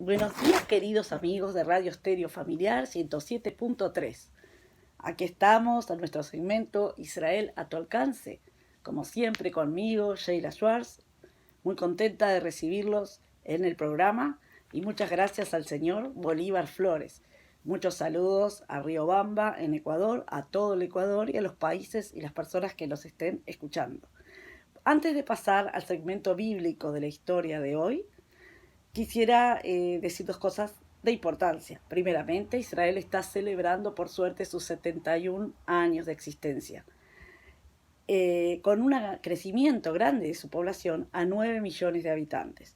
Buenos días, queridos amigos de Radio Estéreo Familiar 107.3. Aquí estamos a nuestro segmento Israel a tu alcance. Como siempre conmigo, Sheila Schwartz, muy contenta de recibirlos en el programa y muchas gracias al señor Bolívar Flores. Muchos saludos a Riobamba en Ecuador, a todo el Ecuador y a los países y las personas que nos estén escuchando. Antes de pasar al segmento bíblico de la historia de hoy, quisiera decir dos cosas de importancia. Primeramente, Israel está celebrando por suerte sus 71 años de existencia, con un crecimiento grande de su población a 9 millones de habitantes.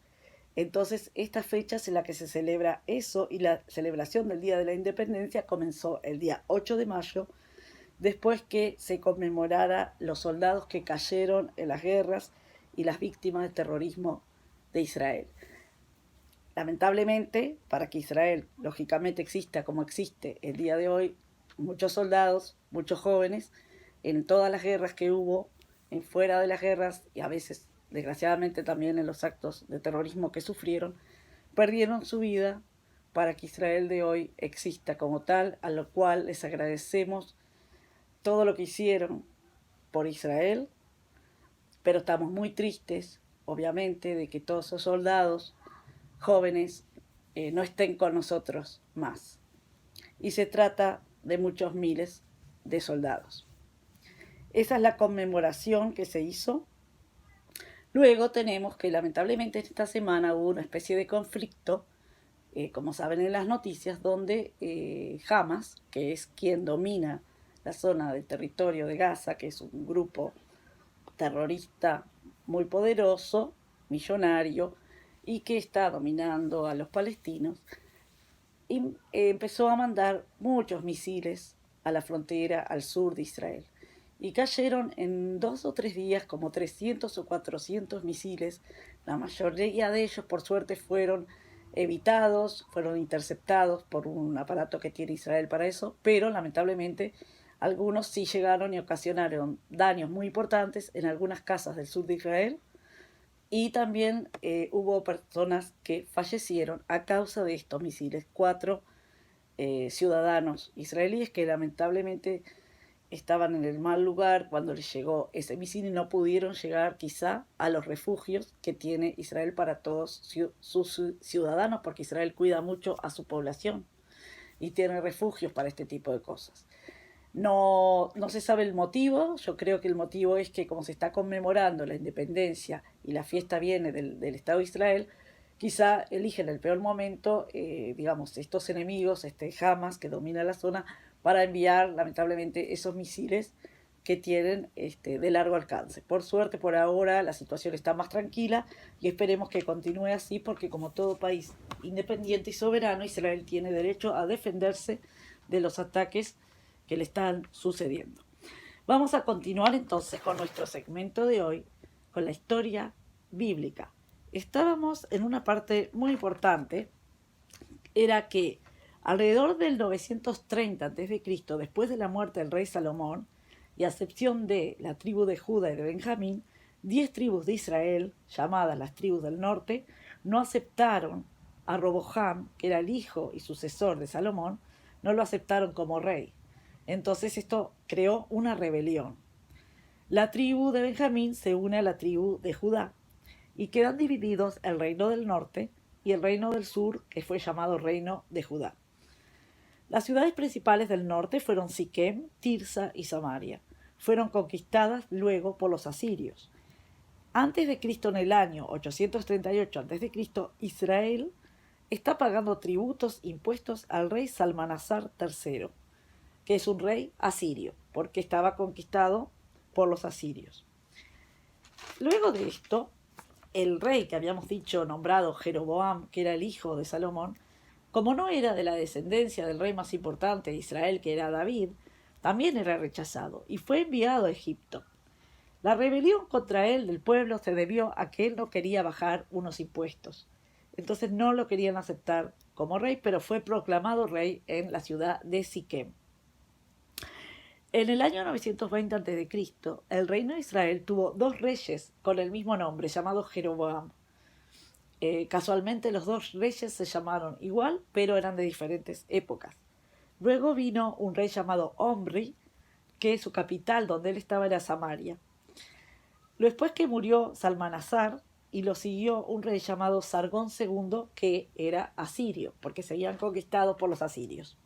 Entonces, esta fecha es en la que se celebra eso, y la celebración del Día de la Independencia comenzó el día 8 de mayo, después que se conmemorara los soldados que cayeron en las guerras y las víctimas del terrorismo de Israel. Lamentablemente, para que Israel lógicamente exista como existe el día de hoy, muchos soldados, muchos jóvenes, en todas las guerras que hubo, en fuera de las guerras y a veces, desgraciadamente, también en los actos de terrorismo que sufrieron, perdieron su vida para que Israel de hoy exista como tal, a lo cual les agradecemos todo lo que hicieron por Israel, pero estamos muy tristes, obviamente, de que todos esos soldados jóvenes no estén con nosotros más. Y se trata de muchos miles de soldados. Esa es la conmemoración que se hizo. Luego tenemos que lamentablemente esta semana hubo una especie de conflicto, como saben en las noticias, donde Hamas, que es quien domina la zona del territorio de Gaza, que es un grupo terrorista muy poderoso, millonario, y que está dominando a los palestinos, y empezó a mandar muchos misiles a la frontera al sur de Israel. Y cayeron en 2 o 3 días como 300 o 400 misiles. La mayoría de ellos, por suerte, fueron evitados, fueron interceptados por un aparato que tiene Israel para eso, pero lamentablemente algunos sí llegaron y ocasionaron daños muy importantes en algunas casas del sur de Israel, y también hubo personas que fallecieron a causa de estos misiles. 4 ciudadanos israelíes que lamentablemente estaban en el mal lugar cuando les llegó ese misil y no pudieron llegar quizá a los refugios que tiene Israel para todos sus ciudadanos, porque Israel cuida mucho a su población y tiene refugios para este tipo de cosas. No se sabe el motivo. Yo creo que el motivo es que, como se está conmemorando la independencia y la fiesta viene del Estado de Israel, quizá eligen el peor momento, digamos, estos enemigos, este Hamas que domina la zona, para enviar lamentablemente esos misiles que tienen de largo alcance. Por suerte, por ahora la situación está más tranquila y esperemos que continúe así, porque como todo país independiente y soberano, Israel tiene derecho a defenderse de los ataques que le están sucediendo. Vamos a continuar entonces con nuestro segmento de hoy, con la historia bíblica. Estábamos en una parte muy importante, era que alrededor del 930 a.C., después de la muerte del rey Salomón, y a excepción de la tribu de Judá y de Benjamín, 10 tribus de Israel, llamadas las tribus del norte, no aceptaron a Roboam, que era el hijo y sucesor de Salomón, no lo aceptaron como rey. Entonces esto creó una rebelión. La tribu de Benjamín se une a la tribu de Judá y quedan divididos el reino del norte y el reino del sur, que fue llamado reino de Judá. Las ciudades principales del norte fueron Siquem, Tirsa y Samaria. Fueron conquistadas luego por los asirios. Antes de Cristo, en el año 838 a.C., Israel está pagando tributos, impuestos al rey Salmanasar III, que es un rey asirio, porque estaba conquistado por los asirios. Luego de esto, el rey que habíamos dicho nombrado Jeroboam, que era el hijo de Salomón, como no era de la descendencia del rey más importante de Israel, que era David, también era rechazado y fue enviado a Egipto. La rebelión contra él del pueblo se debió a que él no quería bajar unos impuestos. Entonces no lo querían aceptar como rey, pero fue proclamado rey en la ciudad de Siquem. En el año 920 a.C., el reino de Israel tuvo 2 reyes con el mismo nombre, llamados Jeroboam. Casualmente los dos reyes se llamaron igual, pero eran de diferentes épocas. Luego vino un rey llamado Omri, que su capital donde él estaba era Samaria. Después que murió Salmanasar, y lo siguió un rey llamado Sargón II, que era asirio, porque se habían conquistado por los asirios.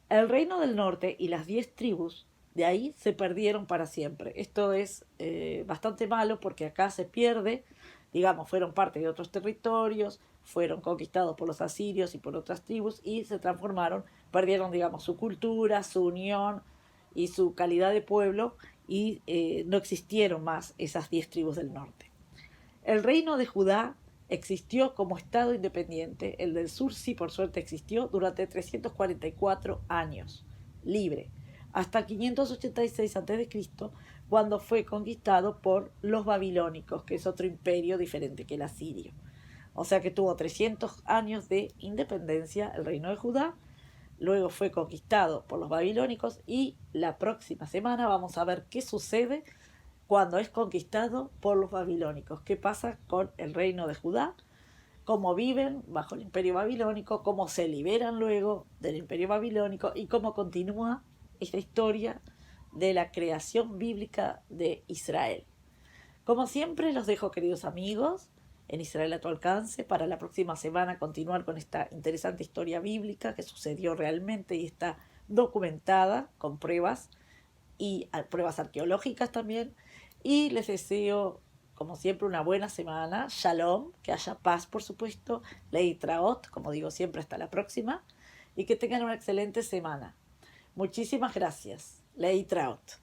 El reino del norte y las 10 tribus de ahí se perdieron para siempre. Esto es bastante malo porque acá se pierde, digamos, fueron parte de otros territorios, fueron conquistados por los asirios y por otras tribus y se transformaron, perdieron, digamos, su cultura, su unión y su calidad de pueblo y no existieron más esas 10 tribus del norte. El reino de Judá existió como estado independiente, el del sur sí por suerte existió durante 344 años, libre, hasta 586 a.C., cuando fue conquistado por los babilónicos, que es otro imperio diferente que el asirio. O sea que tuvo 300 años de independencia el reino de Judá, luego fue conquistado por los babilónicos y la próxima semana vamos a ver qué sucede cuando es conquistado por los babilónicos. ¿Qué pasa con el reino de Judá? Cómo viven bajo el imperio babilónico, cómo se liberan luego del imperio babilónico y cómo continúa esta historia de la creación bíblica de Israel. Como siempre, los dejo, queridos amigos, en Israel a tu alcance, para la próxima semana continuar con esta interesante historia bíblica que sucedió realmente y está documentada con pruebas y pruebas arqueológicas también. Y les deseo, como siempre, una buena semana. Shalom, que haya paz, por supuesto. Lei Traot, como digo siempre, hasta la próxima. Y que tengan una excelente semana. Muchísimas gracias. Lei Traot.